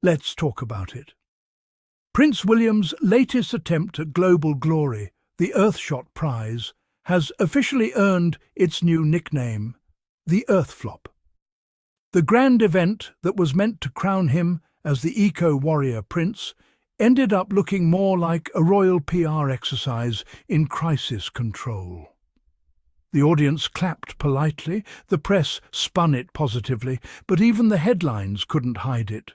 Let's talk about it. Prince William's latest attempt at global glory, the Earthshot Prize, has officially earned its new nickname, the EarthFLOP. The grand event that was meant to crown him as the eco-warrior prince ended up looking more like a royal PR exercise in crisis control. The audience clapped politely, the press spun it positively, but even the headlines couldn't hide it.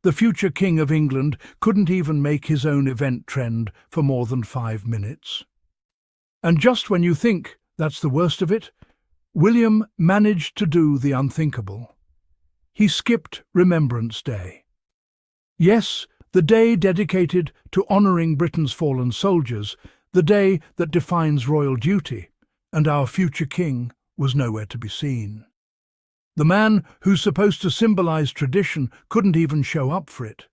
The future King of England couldn't even make his own event trend for more than 5 minutes. And just when you think that's the worst of it, William managed to do the unthinkable. He skipped Remembrance Day. Yes, the day dedicated to honouring Britain's fallen soldiers, the day that defines royal duty, and our future king was nowhere to be seen. The man who's supposed to symbolise tradition couldn't even show up for it.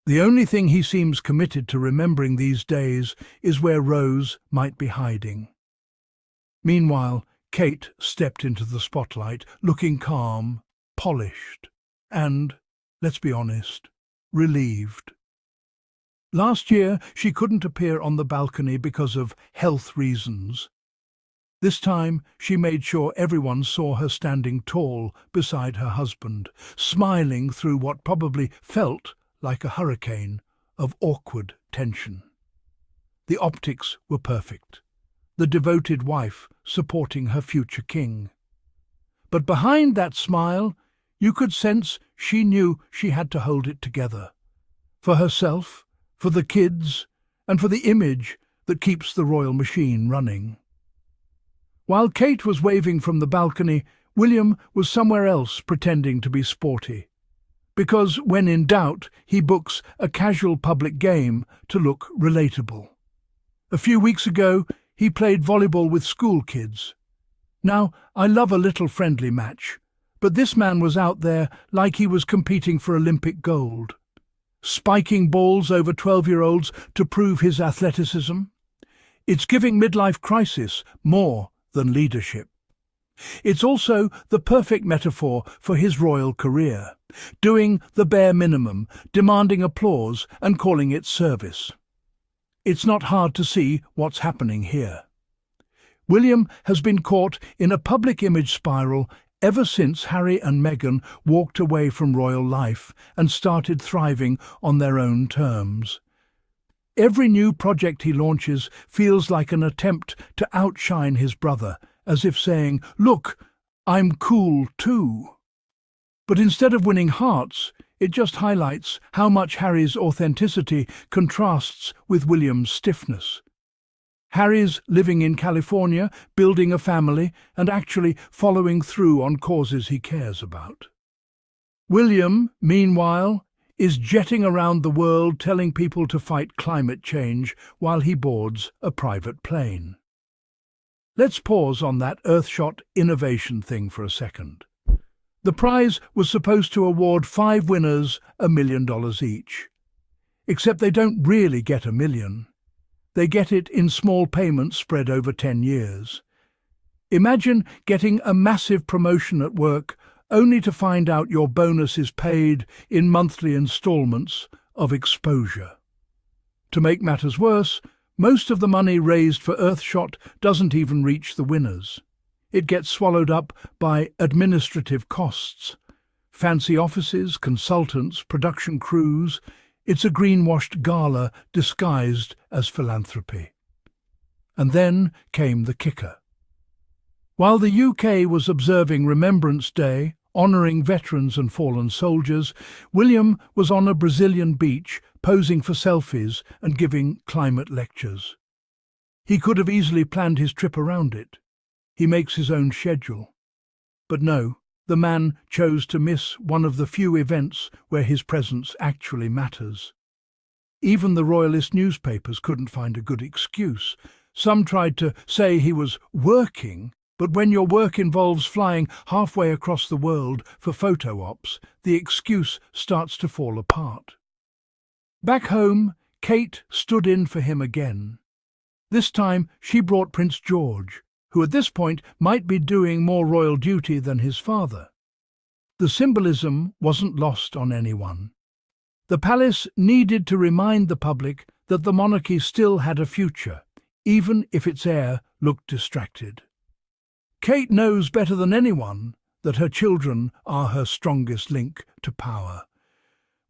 The only thing he seems committed to remembering these days is where Rose might be hiding. Meanwhile, Kate stepped into the spotlight, looking calm, polished, and, let's be honest, relieved. Last year, she couldn't appear on the balcony because of health reasons. This time, she made sure everyone saw her standing tall beside her husband, smiling through what probably felt like a hurricane of awkward tension. The optics were perfect, the devoted wife supporting her future king. But behind that smile, you could sense she knew she had to hold it together. For herself, for the kids, and for the image that keeps the royal machine running. While Kate was waving from the balcony, William was somewhere else pretending to be sporty. Because when in doubt, he books a casual public game to look relatable. A few weeks ago, he played volleyball with school kids. Now, I love a little friendly match, but this man was out there like he was competing for Olympic gold. Spiking balls over 12-year-olds to prove his athleticism. It's giving midlife crisis more than leadership. It's also the perfect metaphor for his royal career, doing the bare minimum, demanding applause and calling it service. It's not hard to see what's happening here. William has been caught in a public image spiral ever since Harry and Meghan walked away from royal life and started thriving on their own terms. Every new project he launches feels like an attempt to outshine his brother, as if saying, "Look, I'm cool too." But instead of winning hearts, it just highlights how much Harry's authenticity contrasts with William's stiffness. Harry's living in California, building a family, and actually following through on causes he cares about. William, meanwhile, is jetting around the world telling people to fight climate change while he boards a private plane. Let's pause on that Earthshot innovation thing for a second. The prize was supposed to award 5 winners $1 million each. Except they don't really get $1 million. They get it in small payments spread over 10 years. Imagine getting a massive promotion at work only to find out your bonus is paid in monthly installments of exposure. To make matters worse, most of the money raised for Earthshot doesn't even reach the winners. It gets swallowed up by administrative costs. Fancy offices, consultants, production crews. It's a greenwashed gala disguised as philanthropy. And then came the kicker. While the UK was observing Remembrance Day, honouring veterans and fallen soldiers, William was on a Brazilian beach posing for selfies and giving climate lectures. He could have easily planned his trip around it. He makes his own schedule. But no, the man chose to miss one of the few events where his presence actually matters. Even the royalist newspapers couldn't find a good excuse. Some tried to say he was working, but when your work involves flying halfway across the world for photo ops, the excuse starts to fall apart. Back home, Kate stood in for him again. This time she brought Prince George, who at this point might be doing more royal duty than his father. The symbolism wasn't lost on anyone. The palace needed to remind the public that the monarchy still had a future, even if its heir looked distracted. Kate knows better than anyone that her children are her strongest link to power.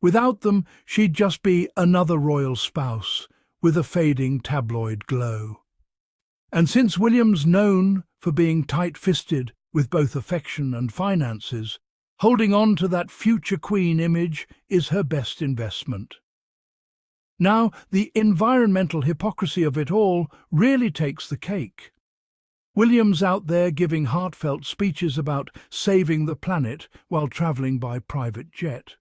Without them, she'd just be another royal spouse with a fading tabloid glow. And since William's known for being tight-fisted with both affection and finances, holding on to that future queen image is her best investment. Now, the environmental hypocrisy of it all really takes the cake. William's out there giving heartfelt speeches about saving the planet while travelling by private jet.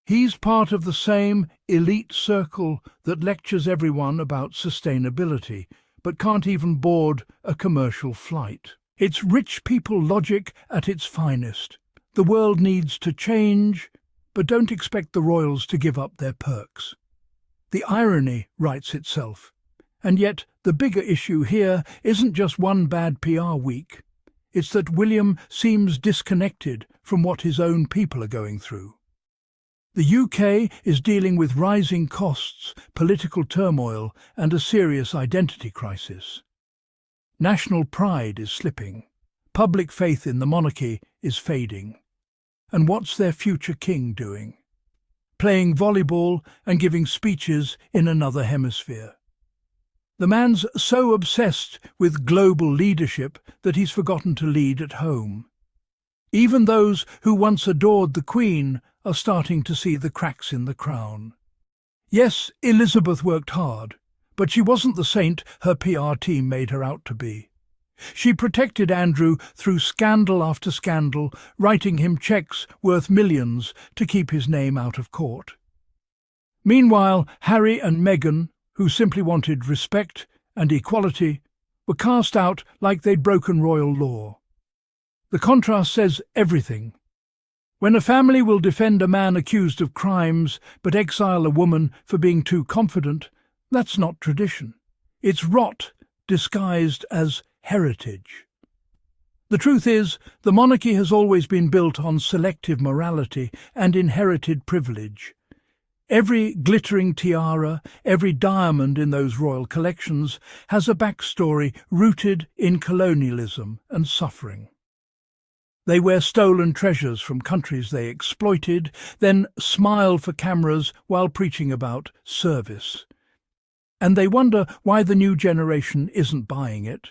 He's part of the same elite circle that lectures everyone about sustainability, but can't even board a commercial flight. It's rich people logic at its finest. The world needs to change, but don't expect the royals to give up their perks. The irony writes itself. And yet, the bigger issue here isn't just one bad PR week. It's that William seems disconnected from what his own people are going through. The UK is dealing with rising costs, political turmoil, and a serious identity crisis. National pride is slipping. Public faith in the monarchy is fading. And what's their future king doing? Playing volleyball and giving speeches in another hemisphere. The man's so obsessed with global leadership that he's forgotten to lead at home. Even those who once adored the Queen are starting to see the cracks in the crown. Yes, Elizabeth worked hard, but she wasn't the saint her PR team made her out to be. She protected Andrew through scandal after scandal, writing him cheques worth millions to keep his name out of court. Meanwhile, Harry and Meghan, who simply wanted respect and equality, were cast out like they'd broken royal law. The contrast says everything. When a family will defend a man accused of crimes but exile a woman for being too confident, that's not tradition. It's rot disguised as heritage. The truth is, the monarchy has always been built on selective morality and inherited privilege. Every glittering tiara, every diamond in those royal collections has a backstory rooted in colonialism and suffering. They wear stolen treasures from countries they exploited, then smile for cameras while preaching about service. And they wonder why the new generation isn't buying it.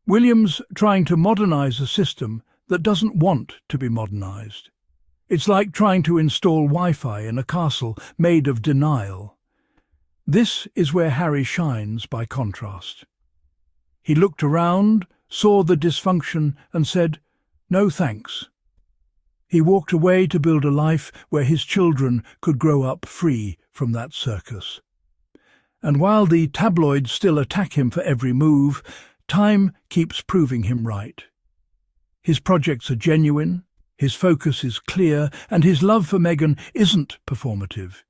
William's trying to modernise a system that doesn't want to be modernised. It's like trying to install Wi-Fi in a castle made of denial. This is where Harry shines by contrast. He looked around, saw the dysfunction and said, "No thanks." He walked away to build a life where his children could grow up free from that circus. And while the tabloids still attack him for every move, time keeps proving him right. His projects are genuine, his focus is clear, and his love for Meghan isn't performative.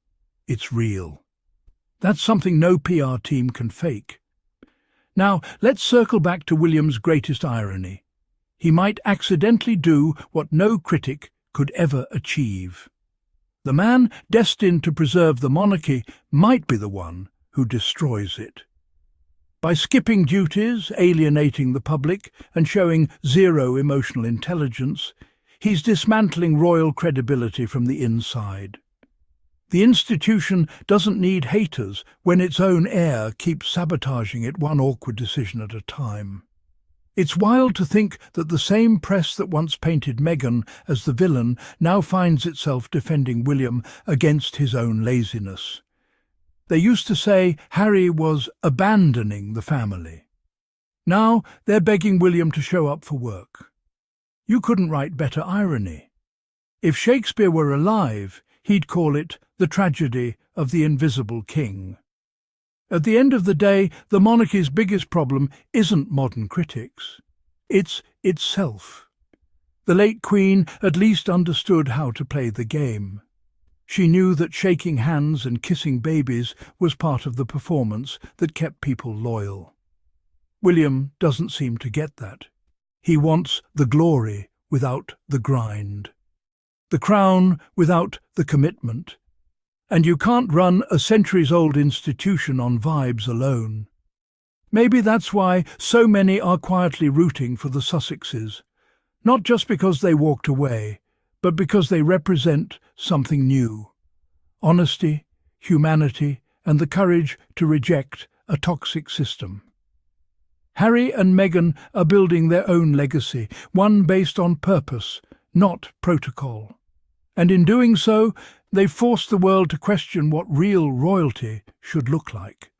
It's real. That's something no PR team can fake. Now, let's circle back to William's greatest irony. He might accidentally do what no critic could ever achieve. The man destined to preserve the monarchy might be the one who destroys it. By skipping duties, alienating the public, and showing zero emotional intelligence, he's dismantling royal credibility from the inside. The institution doesn't need haters when its own heir keeps sabotaging it one awkward decision at a time. It's wild to think that the same press that once painted Meghan as the villain now finds itself defending William against his own laziness. They used to say Harry was abandoning the family. Now they're begging William to show up for work. You couldn't write better irony. If Shakespeare were alive, he'd call it the tragedy of the invisible king. At the end of the day, the monarchy's biggest problem isn't modern critics. It's itself. The late Queen at least understood how to play the game. She knew that shaking hands and kissing babies was part of the performance that kept people loyal. William doesn't seem to get that. He wants the glory without the grind, the crown without the commitment, And you can't run a centuries-old institution on vibes alone. Maybe that's why so many are quietly rooting for the Sussexes, not just because they walked away, but because they represent something new. Honesty, humanity, and the courage to reject a toxic system. Harry and Meghan are building their own legacy, one based on purpose, not protocol. And in doing so, they've forced the world to question what real royalty should look like.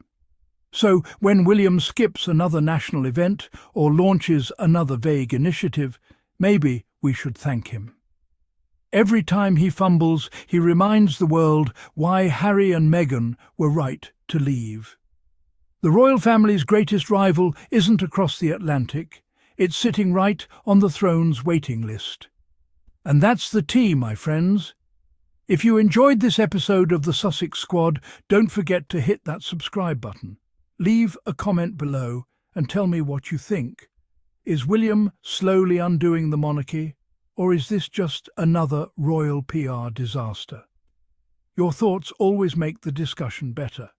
So when William skips another national event or launches another vague initiative, maybe we should thank him. Every time he fumbles, he reminds the world why Harry and Meghan were right to leave. The royal family's greatest rival isn't across the Atlantic, it's sitting right on the throne's waiting list. And that's the tea, my friends. If you enjoyed this episode of the Sussex Squad, don't forget to hit that subscribe button. Leave a comment below and tell me what you think. Is William slowly undoing the monarchy, or is this just another royal PR disaster? Your thoughts always make the discussion better.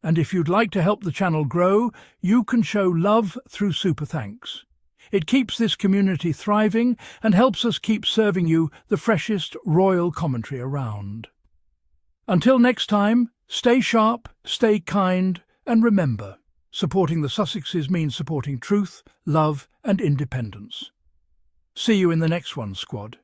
And if you'd like to help the channel grow, you can show love through super thanks. It keeps this community thriving and helps us keep serving you the freshest royal commentary around. Until next time, stay sharp, stay kind, and remember, supporting the Sussexes means supporting truth, love, and independence. See you in the next one, squad.